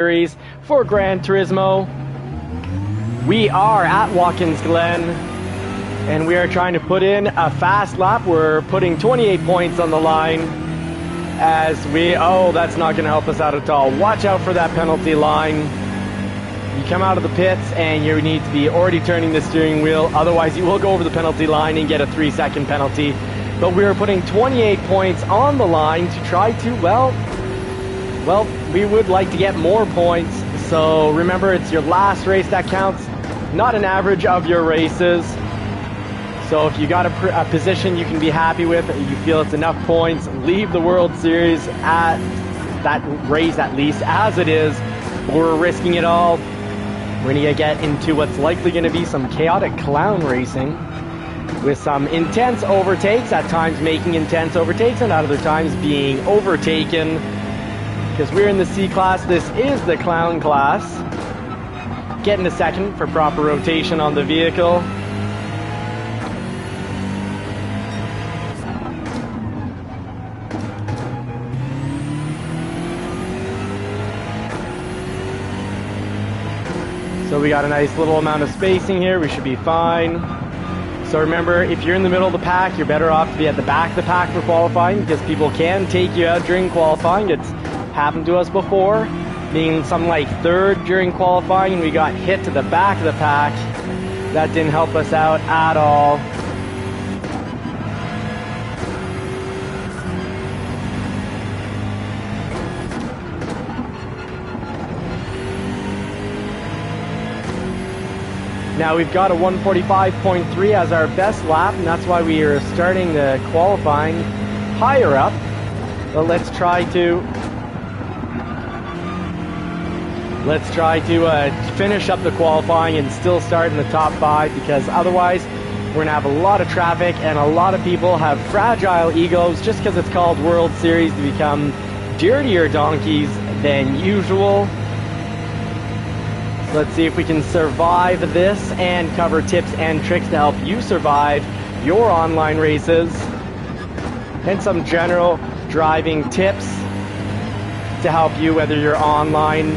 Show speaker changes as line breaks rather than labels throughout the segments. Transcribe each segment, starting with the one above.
series for Gran Turismo. We are at Watkins, Glen, and we are trying to put in a fast lap. We're putting 28 points on the line as oh, that's not going to help us out at all. Watch out for that penalty line. You come out of the pits and you need to be already turning the steering wheel, otherwise you will go over the penalty line and get a 3-second penalty. But we are putting 28 points on the line to try to, well, we would like to get more points. So remember, it's your last race that counts, not an average of your races. So if you got a position you can be happy with, you feel it's enough points, leave the World Series at that race at least as it is. We're risking it all. We're going to get into what's likely going to be some chaotic clown racing with some intense overtakes, at times making intense overtakes and at other times being overtaken. Because we're in the C class, this is the clown class. Getting a second for proper rotation on the vehicle. So we got a nice little amount of spacing here, we should be fine. So remember, if you're in the middle of the pack, you're better off to be at the back of the pack for qualifying, because people can take you out during qualifying. It's happened to us before, being something like third during qualifying, and we got hit to the back of the pack. That didn't help us out at all. Now we've got a 145.3 as our best lap, and that's why we are starting the qualifying higher up. But let's try to finish up the qualifying and still start in the top 5, because otherwise we're going to have a lot of traffic and a lot of people have fragile egos just because it's called World Series to become dirtier donkeys than usual. Let's see if we can survive this and cover tips and tricks to help you survive your online races, and some general driving tips to help you, whether you're online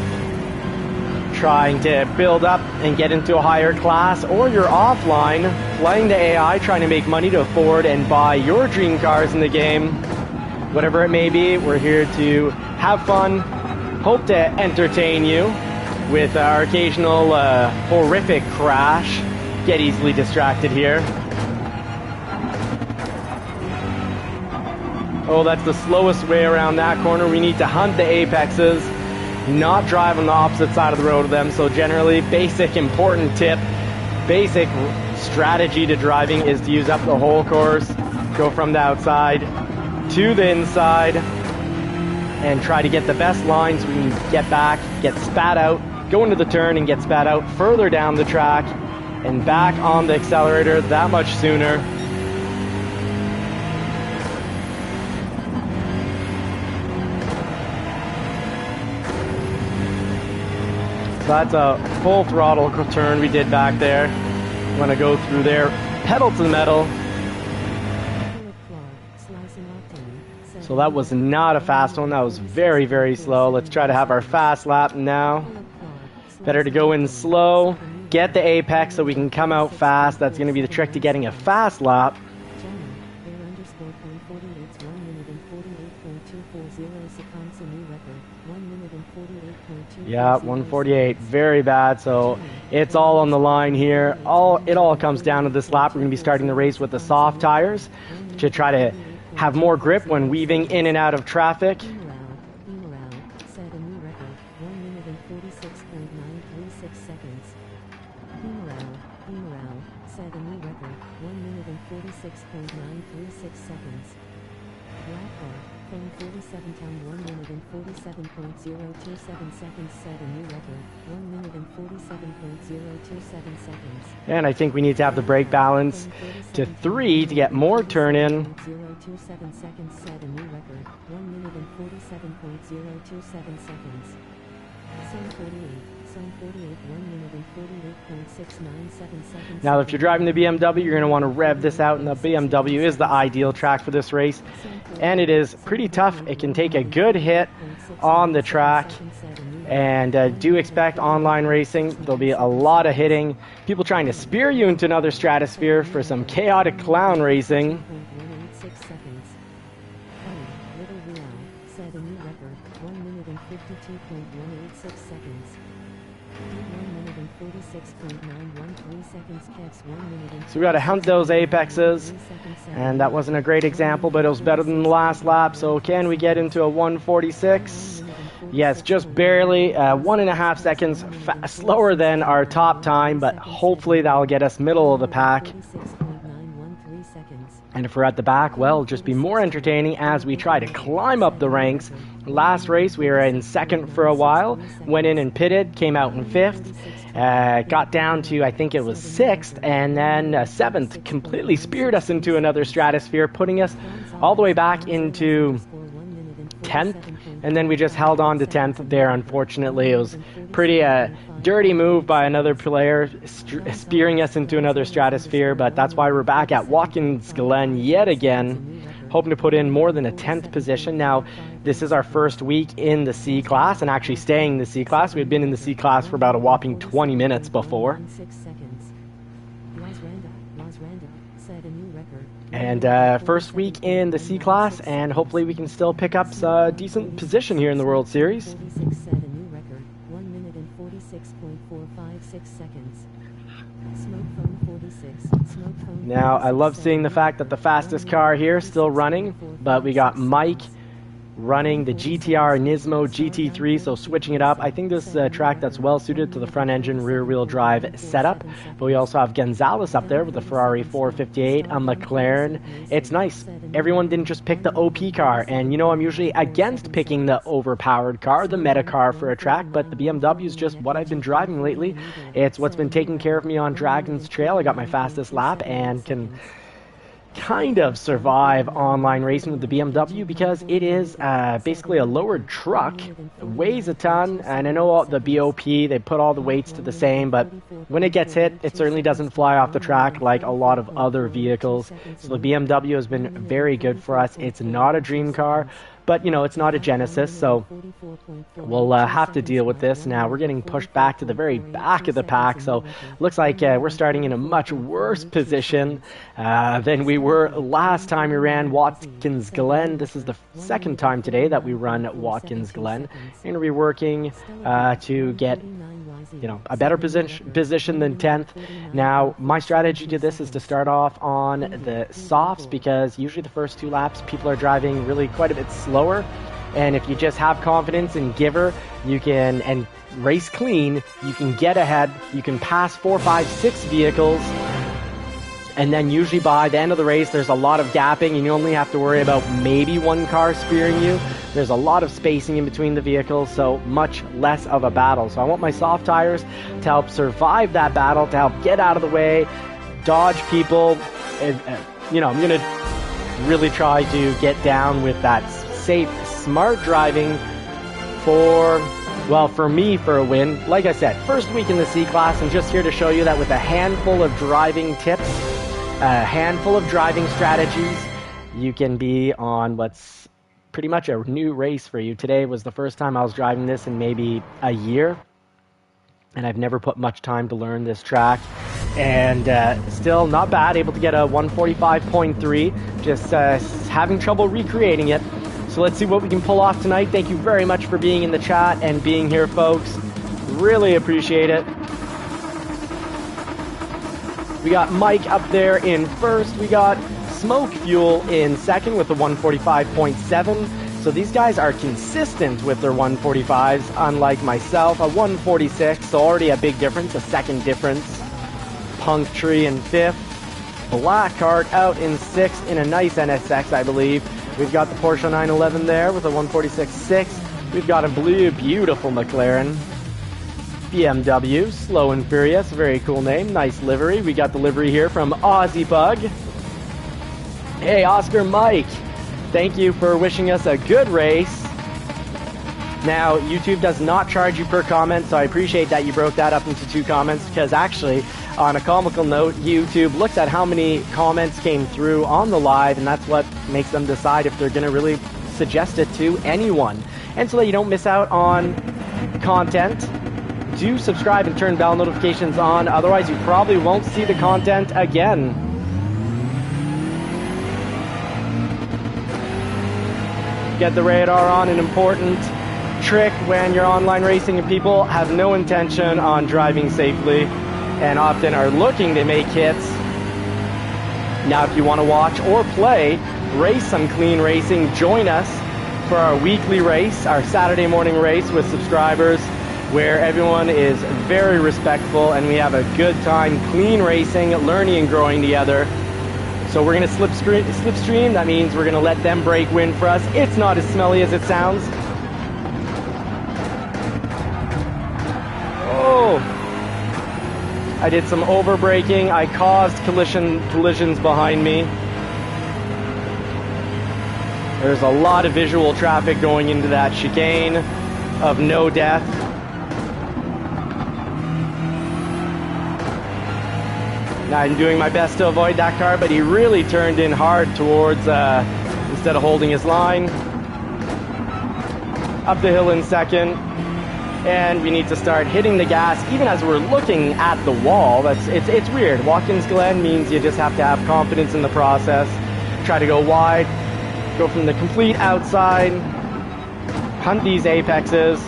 trying to build up and get into a higher class, or you're offline playing the AI trying to make money to afford and buy your dream cars in the game. Whatever it may be, we're here to have fun, hope to entertain you with our occasional horrific crash. Get easily distracted here. Oh, that's the slowest way around that corner. We need to hunt the apexes, not drive on the opposite side of the road of them. So generally, basic important tip, basic strategy to driving is to use up the whole course. Go from the outside to the inside and try to get the best lines so we can get back, get spat out, go into the turn and get spat out further down the track and back on the accelerator that much sooner. So that's a full throttle turn we did back there. I'm going to go through there, pedal to the metal. So that was not a fast one, that was very, very slow. Let's try to have our fast lap now. Better to go in slow, get the apex so we can come out fast. That's going to be the trick to getting a fast lap. Yeah, 148, very bad. So it's all on the line here. It all comes down to this lap. We're going to be starting the race with the soft tires to try to have more grip when weaving in and out of traffic. And I think we need to have the brake balance to 3 to get more turn in. 0.027 seconds set a new record. 1 minute and 47.027 seconds. Zone 48. Zone 48. 1 minute and 48.697 seconds. Now, if you're driving the BMW, you're going to want to rev this out, and the BMW is the ideal track for this race. And it is pretty tough. It can take a good hit on the track. And do expect online racing. There'll be a lot of hitting, people trying to spear you into another stratosphere for some chaotic clown racing. So we got to hunt those apexes, and that wasn't a great example, but it was better than the last lap. So can we get into a 146? Yes, just barely, 1.5 seconds slower than our top time, but hopefully that'll get us middle of the pack. And if we're at the back, well, it'll just be more entertaining as we try to climb up the ranks. Last race, we were in second for a while, went in and pitted, came out in 5th, got down to, I think it was 6th, and then 7th, completely speared us into another stratosphere, putting us all the way back into 10th, and then we just held on to 10th there. Unfortunately, it was pretty dirty move by another player, spearing us into another stratosphere, but that's why we're back at Watkins Glen yet again, hoping to put in more than a 10th position. Now, this is our first week in the C class, and actually staying in the C class. We had been in the C class for about a whopping 20 minutes before. And first week in the C class, and hopefully we can still pick up a decent position here in the World Series. Now, I love seeing the fact that the fastest car here is still running, but we got Mike running the GTR Turismo GT3, so switching it up. I think this is a track that's well suited to the front engine rear wheel drive setup, but we also have Gonzalez up there with the Ferrari 458, a McLaren. It's nice. Everyone didn't just pick the OP car, and you know I'm usually against picking the overpowered car, the meta car for a track, but the BMW is just what I've been driving lately. It's what's been taking care of me on Dragon's Trail. I got my fastest lap and can kind of survive online racing with the BMW because it is basically a lowered truck, weighs a ton, and I know the BOP, they put all the weights to the same, but when it gets hit, it certainly doesn't fly off the track like a lot of other vehicles. So the BMW has been very good for us. It's not a dream car, but, you know, it's not a Genesis, so we'll have to deal with this. Now, we're getting pushed back to the very back of the pack, so looks like we're starting in a much worse position than we were last time we ran Watkins Glen. This is the second time today that we run Watkins Glen. We're going to be working to get, you know, a better position than 10th. Now, my strategy to this is to start off on the softs, because usually the first 2 laps people are driving really quite a bit slower, and if you just have confidence in Giver, you can, and race clean, you can get ahead, you can pass 4, 5, 6 vehicles, and then usually by the end of the race there's a lot of gapping and you only have to worry about maybe 1 car spearing you. There's a lot of spacing in between the vehicles, so much less of a battle. So I want my soft tires to help survive that battle, to help get out of the way, dodge people, and, you know, I'm going to really try to get down with that safe, smart driving for, well, for me, for a win. Like I said, first week in the C class, and just here to show you that with a handful of driving tips, a handful of driving strategies, you can be on what's pretty much a new race for you. Today was the first time I was driving this in maybe a year, and I've never put much time to learn this track, and still not bad, able to get a 145.3, just having trouble recreating it. So let's see what we can pull off tonight. Thank you very much for being in the chat and being here, folks. Really appreciate it. We got Mike up there in first. We got Smoke Fuel in second with a 145.7. So these guys are consistent with their 145s, unlike myself. A 146, so already a big difference, a second difference. Punk Tree in fifth. Blackheart out in sixth in a nice NSX, I believe. We've got the Porsche 911 there with a 146.6. We've got a blue, beautiful McLaren. BMW, Slow and Furious, very cool name, nice livery. We got the livery here from Aussie Bug. Hey, Oscar Mike, thank you for wishing us a good race. Now, YouTube does not charge you per comment, so I appreciate that you broke that up into 2 comments, because actually, on a comical note, YouTube looks at how many comments came through on the live, and that's what makes them decide if they're going to really suggest it to anyone. And so that you don't miss out on content, do subscribe and turn bell notifications on. Otherwise, you probably won't see the content again. Get the radar on, an important trick when you're online racing and people have no intention on driving safely and often are looking to make hits. Now, if you want to watch or play Race some Clean Racing, join us for our weekly race, our Saturday morning race with subscribers, where everyone is very respectful and we have a good time clean racing, learning and growing together. So we're going to slipstream. That means we're going to let them break wind for us. It's not as smelly as it sounds. Oh, I did some over braking. I caused collisions behind me. There's a lot of visual traffic going into that chicane of no death. Now, I'm doing my best to avoid that car, but he really turned in hard towards, instead of holding his line. Up the hill in second. And we need to start hitting the gas even as we're looking at the wall. It's weird. Watkins Glen means you just have to have confidence in the process. Try to go wide. Go from the complete outside, hunt these apexes.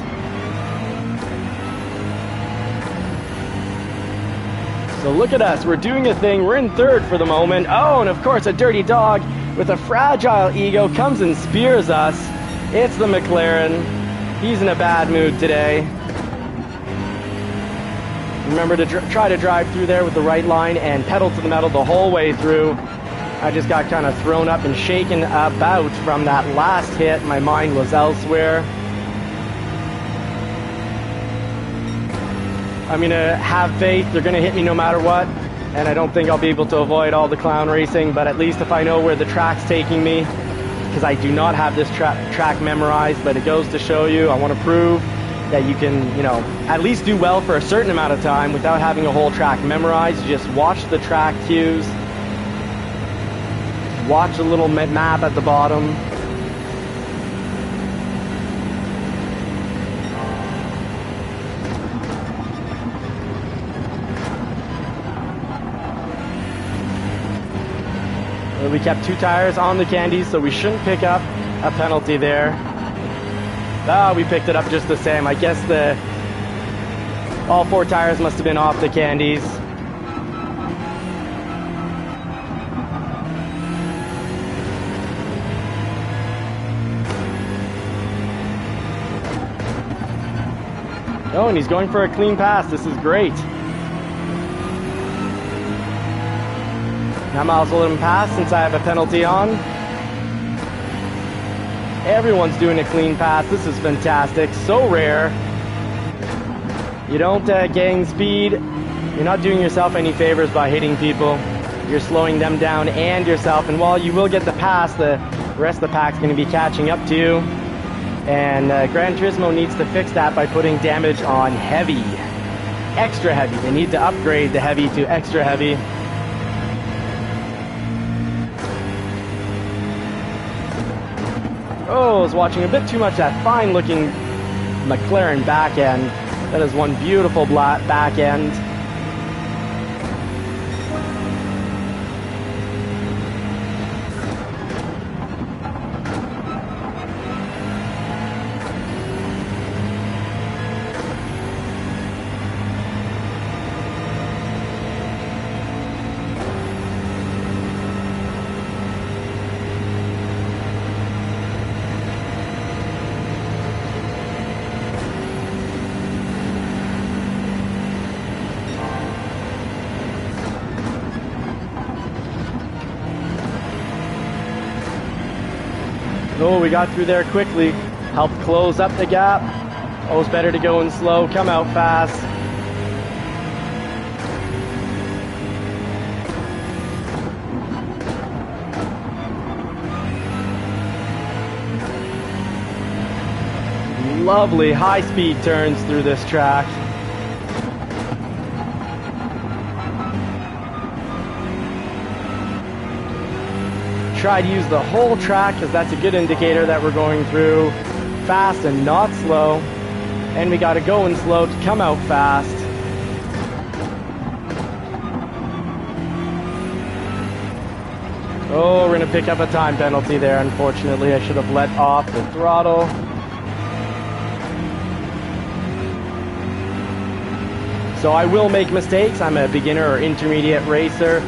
So look at us, we're doing a thing, we're in third for the moment. Oh, and of course a dirty dog with a fragile ego comes and spears us. It's the McLaren. He's in a bad mood today. Remember to try to drive through there with the right line and pedal to the metal the whole way through. I just got kind of thrown up and shaken about from that last hit. My mind was elsewhere. I'm going to have faith. They're going to hit me no matter what. And I don't think I'll be able to avoid all the clown racing. But at least if I know where the track's taking me, because I do not have this track memorized, but it goes to show you, I want to prove that you can, at least do well for a certain amount of time without having a whole track memorized. You just watch the track cues. Watch the little map at the bottom. We kept 2 tires on the candies, so we shouldn't pick up a penalty there. We picked it up just the same. I guess all 4 tires must have been off the candies. Oh, and he's going for a clean pass. This is great. Now Miles will let him pass since I have a penalty on. Everyone's doing a clean pass. This is fantastic. So rare. You don't gain speed. You're not doing yourself any favors by hitting people. You're slowing them down and yourself. And while you will get the pass, the rest of the pack's going to be catching up to you. And Gran Turismo needs to fix that by putting damage on heavy. Extra heavy. They need to upgrade the heavy to extra heavy. Oh, I was watching a bit too much that fine-looking McLaren back end. That is one beautiful back end. Oh, we got through there quickly. Helped close up the gap. Always better to go in slow, come out fast. Lovely high-speed turns through this track. Try to use the whole track because that's a good indicator that we're going through fast and not slow. And we got to go in slow to come out fast. Oh, we're going to pick up a time penalty there. Unfortunately, I should have let off the throttle. So I will make mistakes. I'm a beginner or intermediate racer,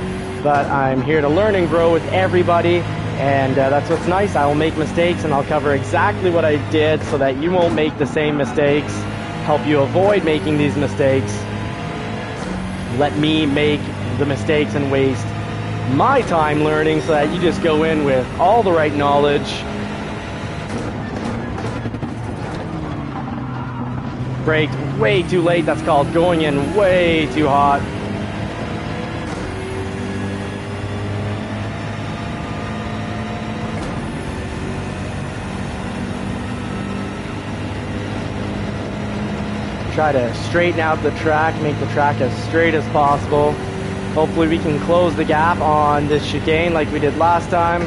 but I'm here to learn and grow with everybody. And that's what's nice. I will make mistakes and I'll cover exactly what I did so that you won't make the same mistakes. Help you avoid making these mistakes. Let me make the mistakes and waste my time learning so that you just go in with all the right knowledge. Braked way too late. That's called going in way too hot. Try to straighten out the track, make the track as straight as possible. Hopefully we can close the gap on this chicane like we did last time.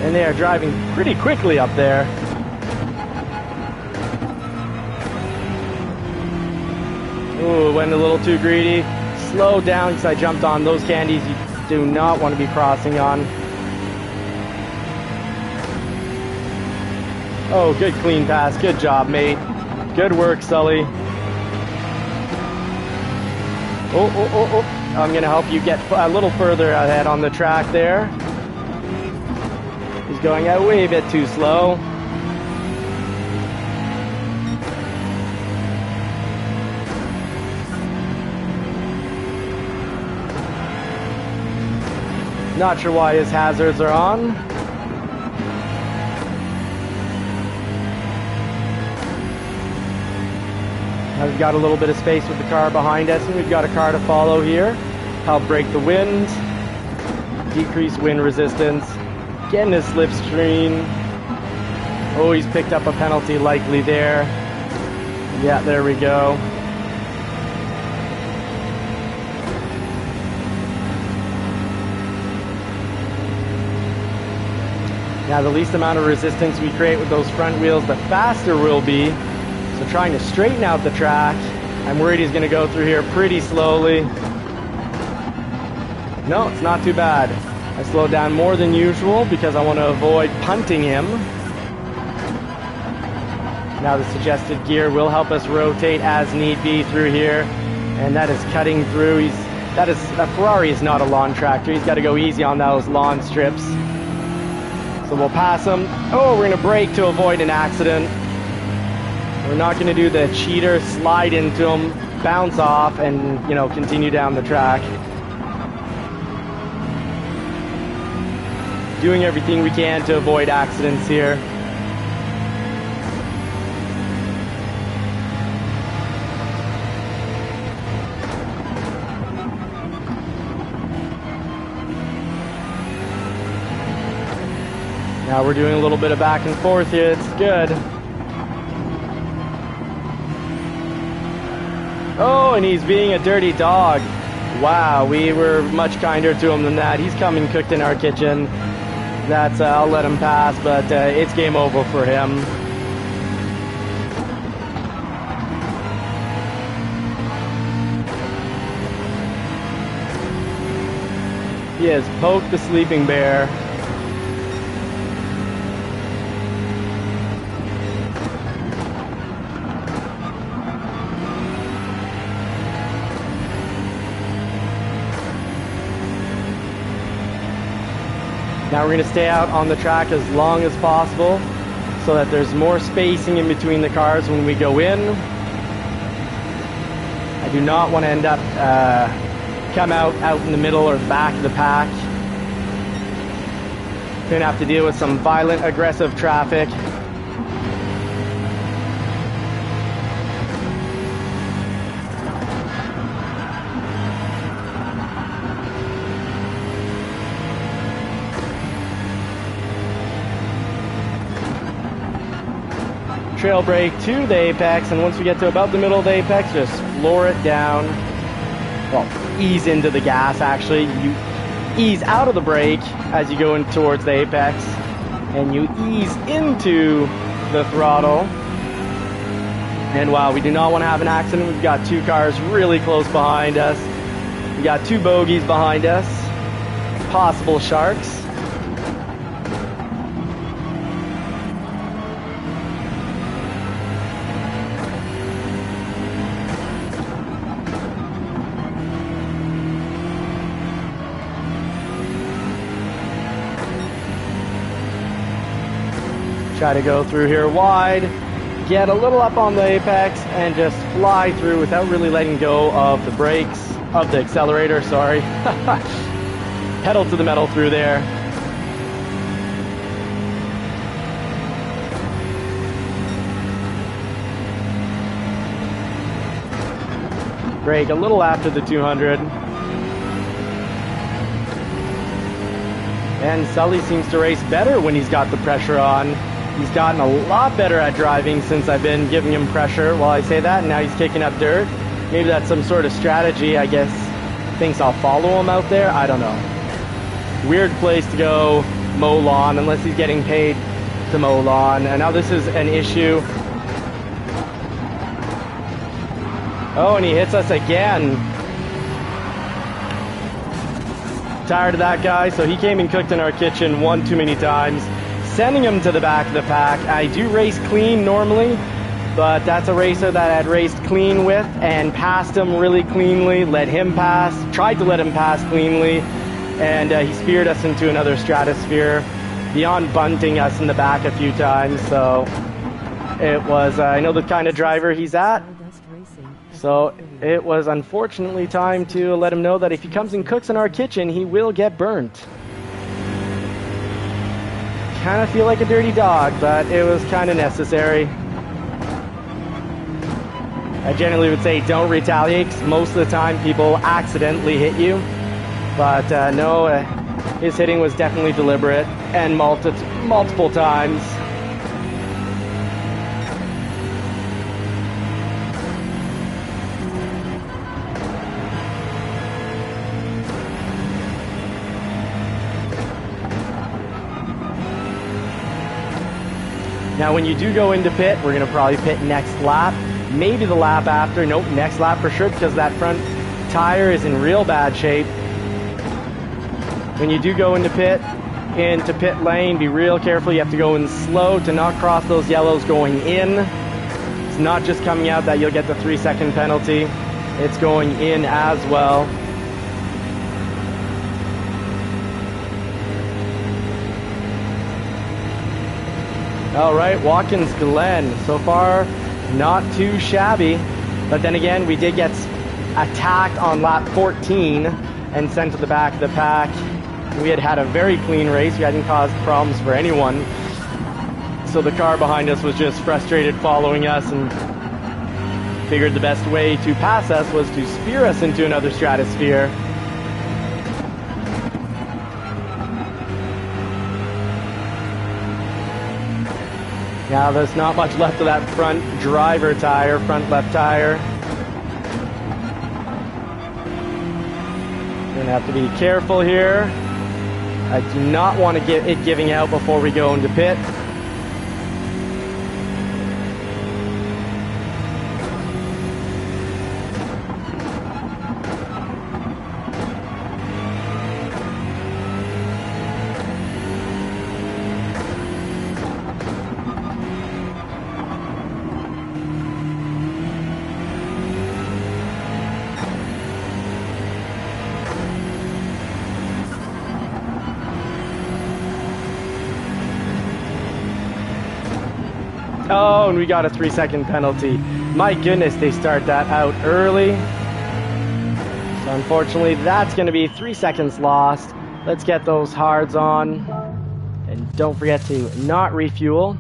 And they are driving pretty quickly up there. Ooh, went a little too greedy. Slow down because I jumped on those candies you do not want to be crossing on. Oh, good clean pass. Good job, mate. Good work, Sully. Oh. I'm going to help you get a little further ahead on the track there. He's going a wee bit too slow. Not sure why his hazards are on. Now we've got a little bit of space with the car behind us, and we've got a car to follow here. Help break the wind, decrease wind resistance. Getting his slipstream. Oh, he's picked up a penalty likely there. Yeah, there we go. Now, the least amount of resistance we create with those front wheels, the faster we'll be. So trying to straighten out the track. I'm worried he's going to go through here pretty slowly. No, it's not too bad. I slowed down more than usual because I want to avoid punting him. Now the suggested gear will help us rotate as need be through here. And that is cutting through. A Ferrari is not a lawn tractor. He's got to go easy on those lawn strips. So we'll pass him. Oh, we're going to brake to avoid an accident. We're not going to do the cheater slide into him, bounce off, and, continue down the track. Doing everything we can to avoid accidents here. Now we're doing a little bit of back and forth here. It's good. Oh, and he's being a dirty dog. Wow, we were much kinder to him than that. He's coming cooked in our kitchen. That's, I'll let him pass, but it's game over for him. He has poked the sleeping bear. Now we're going to stay out on the track as long as possible so that there's more spacing in between the cars when we go in. I do not want to end up come out in the middle or back of the pack. Going to have to deal with some violent, aggressive traffic. trail brake to the apex, and once we get to about the middle of the apex, just floor it down. Well, ease into the gas, actually. You ease out of the brake as you go in towards the apex, and you ease into the throttle. And while we do not want to have an accident, we've got two cars really close behind us. We got two bogeys behind us, possible sharks. Try to go through here wide, get a little up on the apex, and just fly through without really letting go of the brakes, of the accelerator, sorry. Pedal to the metal through there. Brake a little after the 200. And Sully seems to race better when he's got the pressure on. He's gotten a lot better at driving since I've been giving him pressure. While I say that, and now he's kicking up dirt. Maybe that's some sort of strategy, I guess. Thinks I'll follow him out there? I don't know. Weird place to go mow lawn, unless he's getting paid to mow lawn. And now this is an issue. Oh, and he hits us again. Tired of that guy, so he came and cooked in our kitchen one too many times, sending him to the back of the pack. I do race clean normally, but that's a racer that I had raced clean with and passed him really cleanly, let him pass, tried to let him pass cleanly, and he speared us into another stratosphere, beyond bunting us in the back a few times. So it was, I know the kind of driver he's at, so it was unfortunately time to let him know that if he comes and cooks in our kitchen, he will get burnt. Kind of feel like a dirty dog, but it was kind of necessary. I generally would say don't retaliate, 'cause most of the time people accidentally hit you. But no, his hitting was definitely deliberate and multiple times. Now when you do go into pit, we're going to probably pit next lap, maybe the lap after. Nope, next lap for sure, because that front tire is in real bad shape. When you do go into pit lane, be real careful. You have to go in slow to not cross those yellows going in. It's not just coming out that you'll get the 3-second penalty. It's going in as well. All right, Watkins Glen, so far not too shabby, but then again we did get attacked on lap 14 and sent to the back of the pack. We had a very clean race. We hadn't caused problems for anyone, so the car behind us was just frustrated following us and figured the best way to pass us was to spear us into another stratosphere. Now there's not much left of that front driver tire, front left tire. Gonna have to be careful here. I do not want to get it giving out before we go into pit. Oh, and we got a 3-second penalty. My goodness, they start that out early. So unfortunately, that's going to be 3 seconds lost. Let's get those hards on. And don't forget to not refuel.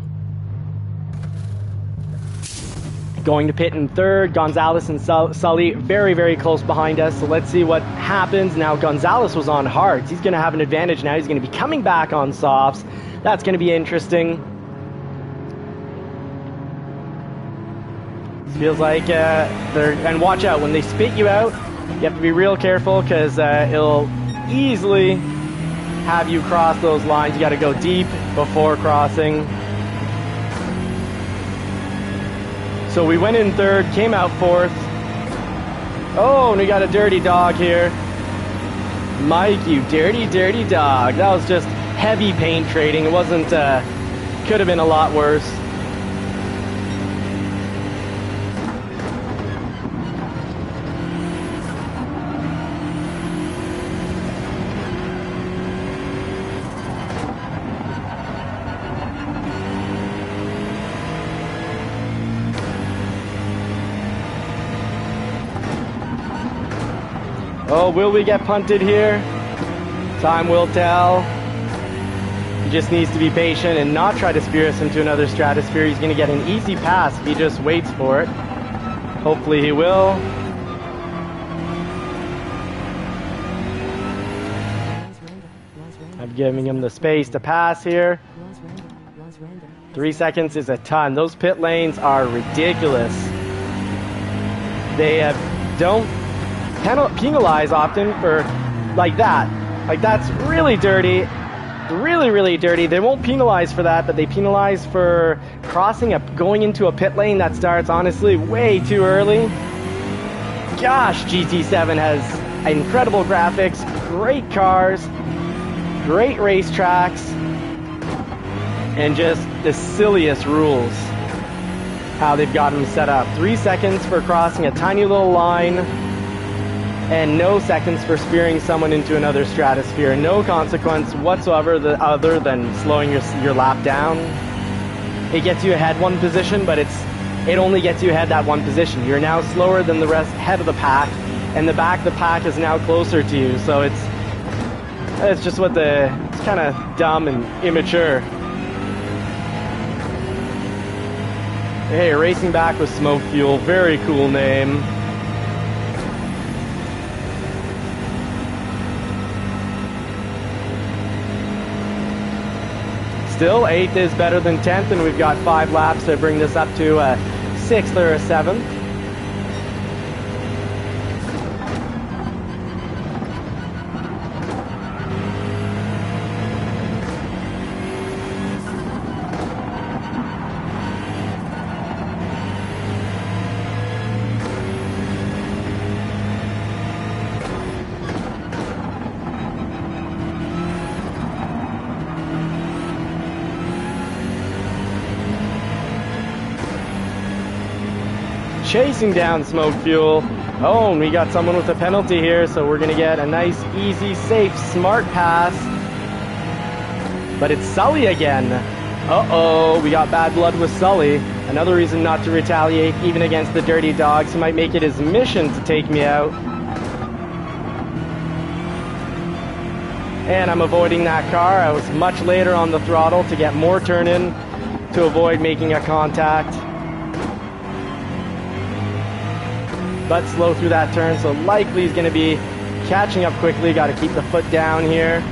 Going to pit in third, Gonzalez and Sully very, very close behind us. So let's see what happens. Now, Gonzalez was on hards. He's going to have an advantage now. He's going to be coming back on softs. That's going to be interesting. Feels like and watch out when they spit you out. You have to be real careful because it'll easily have you cross those lines. You got to go deep before crossing. So we went in third, came out fourth. Oh, and we got a dirty dog here. Mike, you dirty, dirty dog. That was just heavy paint trading. It wasn't, could have been a lot worse. Oh, will we get punted here? Time will tell. He just needs to be patient and not try to spear us into another stratosphere. He's going to get an easy pass if he just waits for it. Hopefully he will. I'm giving him the space to pass here. 3 seconds is a ton. Those pit lanes are ridiculous. They don't penalize often for like that. Like, that's really dirty. Really, really dirty. They won't penalize for that, but they penalize for going into a pit lane that starts, honestly, way too early. Gosh, GT7 has incredible graphics, great cars, great racetracks, and just the silliest rules how they've got them set up. 3 seconds for crossing a tiny little line, and no seconds for spearing someone into another stratosphere. No consequence whatsoever other than slowing your lap down. It gets you ahead one position, but it only gets you ahead that one position. You're now slower than the head of the pack, and the back of the pack is now closer to you. So it's just it's kind of dumb and immature. Hey, racing back with Smoke Fuel, very cool name. Still, 8th is better than 10th, and we've got 5 laps to bring this up to a 6th or a 7th. Chasing down Smoke Fuel. Oh, and we got someone with a penalty here, so we're gonna get a nice, easy, safe, smart pass. But it's Sully again. Uh-oh, we got bad blood with Sully. Another reason not to retaliate, even against the dirty dogs. He might make it his mission to take me out. And I'm avoiding that car. I was much later on the throttle to get more turn-in to avoid making a contact. But slow through that turn, so likely he's going to be catching up quickly. Got to keep the foot down here.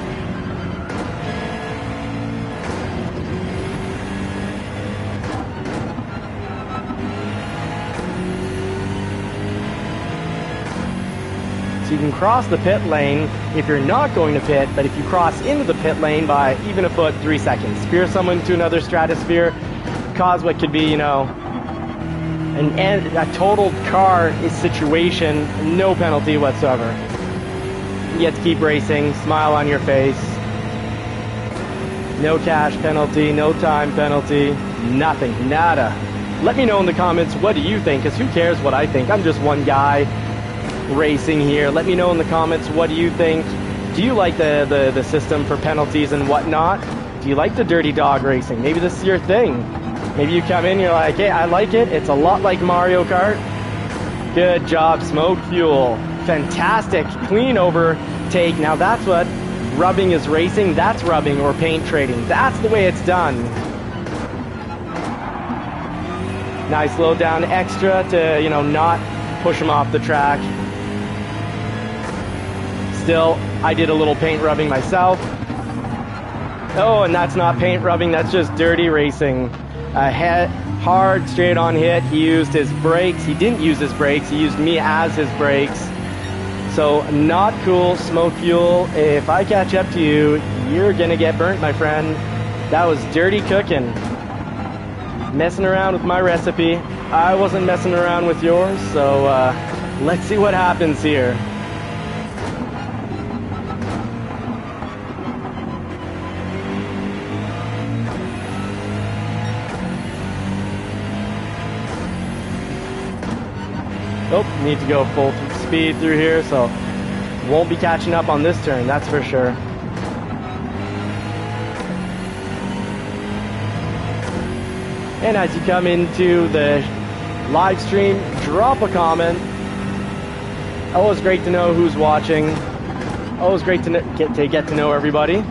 So you can cross the pit lane if you're not going to pit, but if you cross into the pit lane by even a foot, 3 seconds. Spear someone to another stratosphere, cause what could be, you know, a totaled car situation, no penalty whatsoever. You have to keep racing, smile on your face. No cash penalty, no time penalty, nothing, nada. Let me know in the comments, what do you think? Because who cares what I think? I'm just one guy racing here. Let me know in the comments, what do you think? Do you like the system for penalties and whatnot? Do you like the dirty dog racing? Maybe this is your thing. Maybe you come in, you're like, hey, I like it. It's a lot like Mario Kart. Good job, Smoke Fuel. Fantastic, clean overtake. Now that's what rubbing is racing. That's rubbing or paint trading. That's the way it's done. Nice slow down extra to, you know, not push him off the track. Still, I did a little paint rubbing myself. Oh, and that's not paint rubbing, that's just dirty racing. hard straight on hit. He used his brakes. He didn't use his brakes. He used me as his brakes. So not cool, Smoke Fuel. If I catch up to you, you're gonna get burnt, my friend. That was dirty cooking. Messing around with my recipe. I wasn't messing around with yours, so let's see what happens here. Oh, need to go full speed through here, so won't be catching up on this turn, that's for sure. And as you come into the live stream, drop a comment. Always great to know who's watching. Always great to get to know everybody.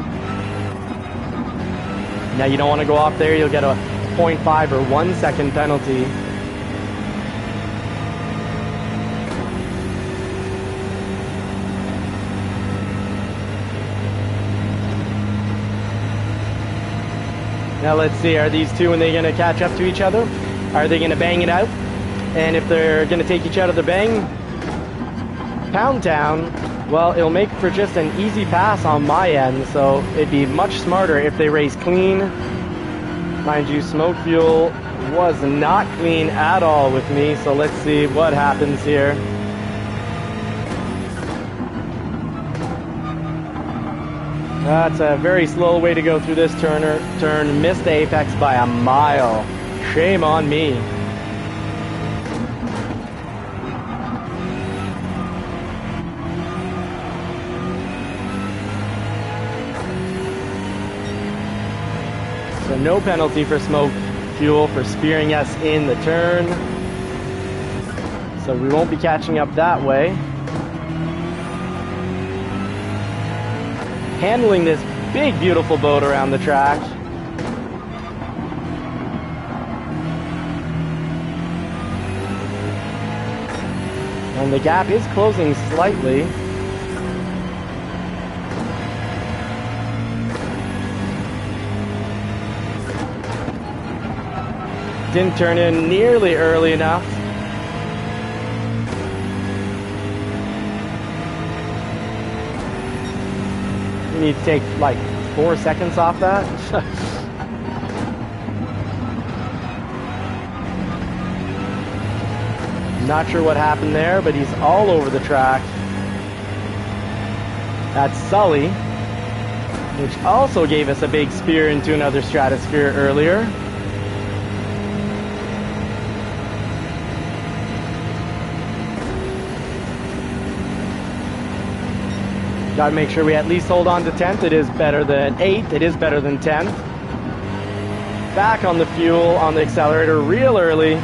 Now you don't want to go off there, you'll get a 0.5 or 1 second penalty. Now let's see, are these two, when they're going to catch up to each other? Are they going to bang it out? And if they're going to take each other to bang, Pound Town, well, it'll make for just an easy pass on my end, so it'd be much smarter if they race clean. Mind you, Smoke Fuel was not clean at all with me, so let's see what happens here. That's a very slow way to go through this turn. Missed the apex by a mile. Shame on me. So no penalty for Smoke Fuel for spearing us in the turn. So we won't be catching up that way. Handling this big, beautiful boat around the track. And the gap is closing slightly. Didn't turn in nearly early enough. You need to take like 4 seconds off that. Not sure what happened there, but he's all over the track. That's Sully, which also gave us a big spear into another stratosphere earlier. Got to make sure we at least hold on to 10th. It is better than 8th. It is better than 10th. Back on the fuel, on the accelerator real early.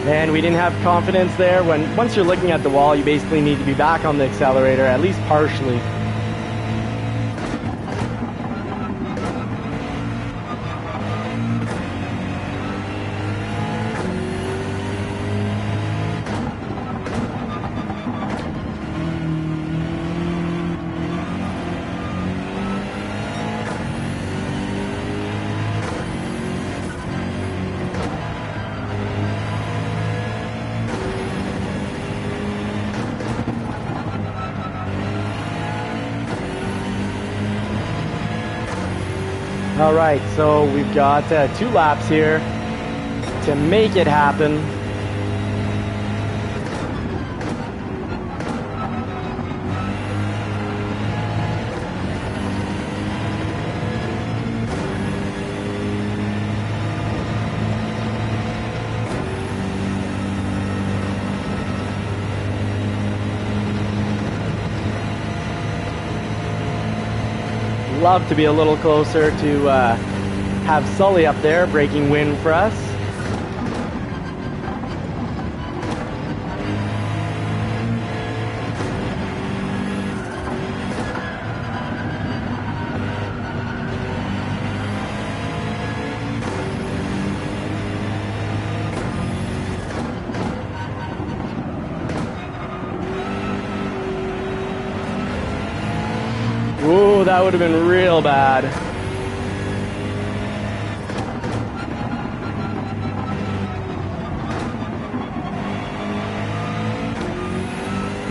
And we didn't have confidence there. Once you're looking at the wall, you basically need to be back on the accelerator, at least partially. All right, so we've got 2 laps here to make it happen. Love to be a little closer to have Sully up there breaking wind for us. that would have been real bad.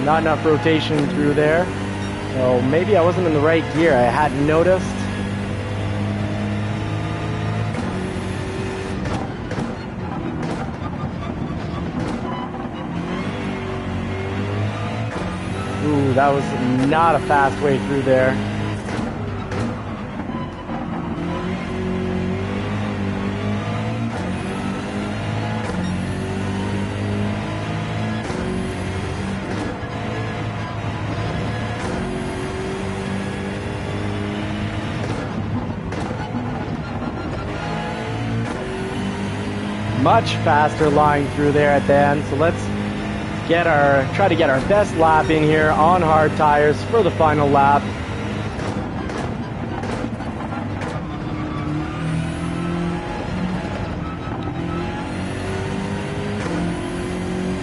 Not enough rotation through there. So maybe I wasn't in the right gear. I hadn't noticed. Ooh, that was not a fast way through there. Much faster line through there at the end. So let's try to get our best lap in here on hard tires for the final lap.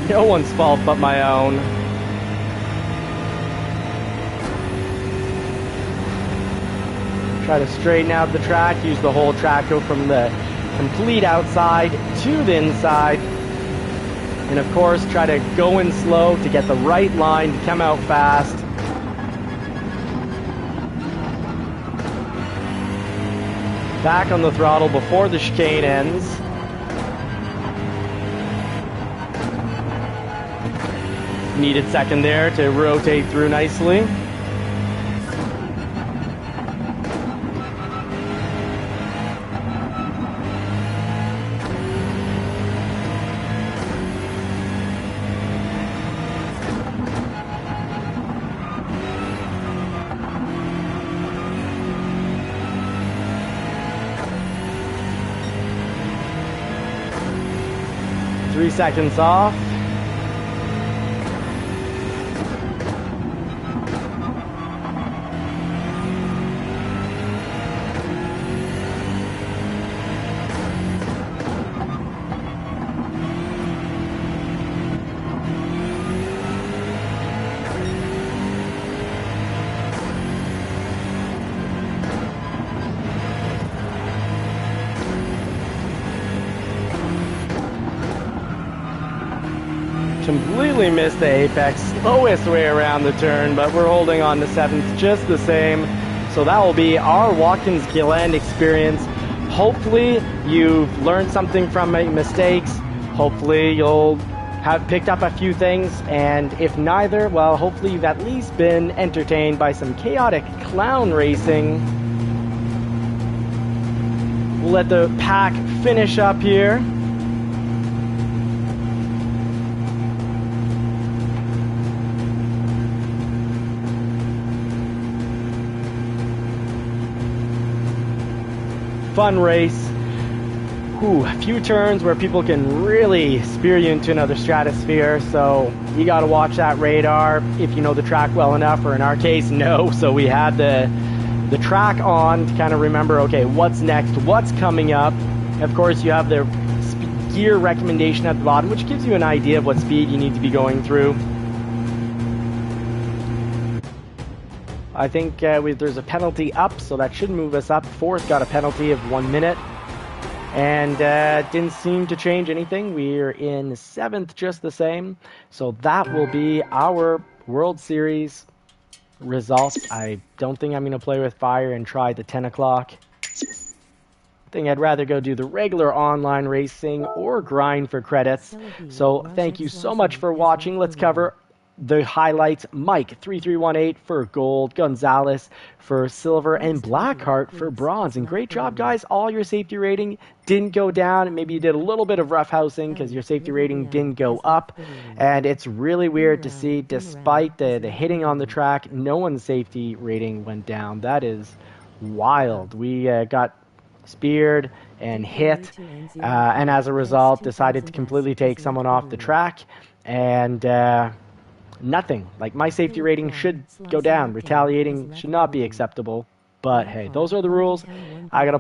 No one's fault but my own. Try to straighten out the track, use the whole track, go from the complete outside to the inside. And of course, try to go in slow to get the right line to come out fast. Back on the throttle before the chicane ends. Needed second there to rotate through nicely. Three seconds off. Completely missed the apex, slowest way around the turn, but we're holding on to 7th just the same. So that will be our Watkins Glen experience. Hopefully you've learned something from my mistakes. Hopefully you'll have picked up a few things, and if neither, well, hopefully you've at least been entertained by some chaotic clown racing. We'll let the pack finish up here. Fun race. Ooh, a few turns where people can really spear you into another stratosphere, so you got to watch that radar if you know the track well enough, or in our case, no. So we had the track on to kind of remember, okay, what's next, what's coming up. Of course, you have the gear recommendation at the bottom, which gives you an idea of what speed you need to be going through. I think there's a penalty up, so that should move us up. 4th got a penalty of 1 minute, and didn't seem to change anything. We're in 7th just the same, so that will be our World Series results. I don't think I'm going to play with fire and try the 10 o'clock. I think I'd rather go do the regular online racing or grind for credits. So thank you so much for watching. Let's cover the highlights. Mike 3318 for gold, Gonzalez for silver, and Blackheart for bronze. And great job, guys. All your safety rating didn't go down. Maybe you did a little bit of roughhousing because your safety rating didn't go up. And it's really weird to see, despite the hitting on the track, no one's safety rating went down. That is wild. We got speared and hit, and as a result decided to completely take someone off the track, and nothing. Like, my safety rating should go down. Retaliating should not be acceptable. But hey, those are the rules. I gotta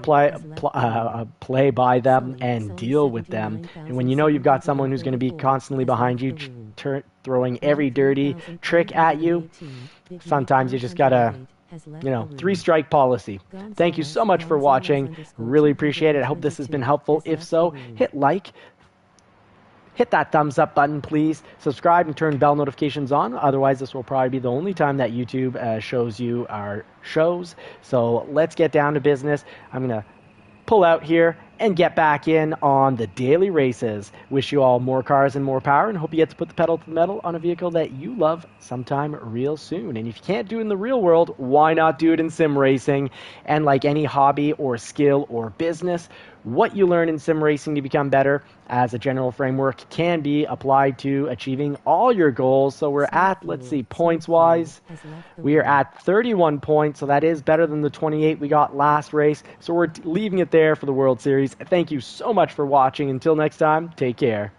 play by them and deal with them. And when you know you've got someone who's going to be constantly behind you, throwing every dirty trick at you, sometimes you just gotta you know, 3-strike policy. Thank you so much for watching. Really appreciate it. I hope this has been helpful. If so, hit like. Hit that thumbs up button, please. Subscribe and turn bell notifications on. Otherwise, this will probably be the only time that YouTube shows you our shows. So let's get down to business. I'm going to pull out here and get back in on the daily races. Wish you all more cars and more power, and hope you get to put the pedal to the metal on a vehicle that you love sometime real soon. And if you can't do it in the real world, why not do it in sim racing? And like any hobby or skill or business, what you learn in sim racing to become better as a general framework can be applied to achieving all your goals. So we're at, let's see, points-wise, we are at 31 points, so that is better than the 28 we got last race. So we're leaving it there for the World Series. Thank you so much for watching. Until next time, take care.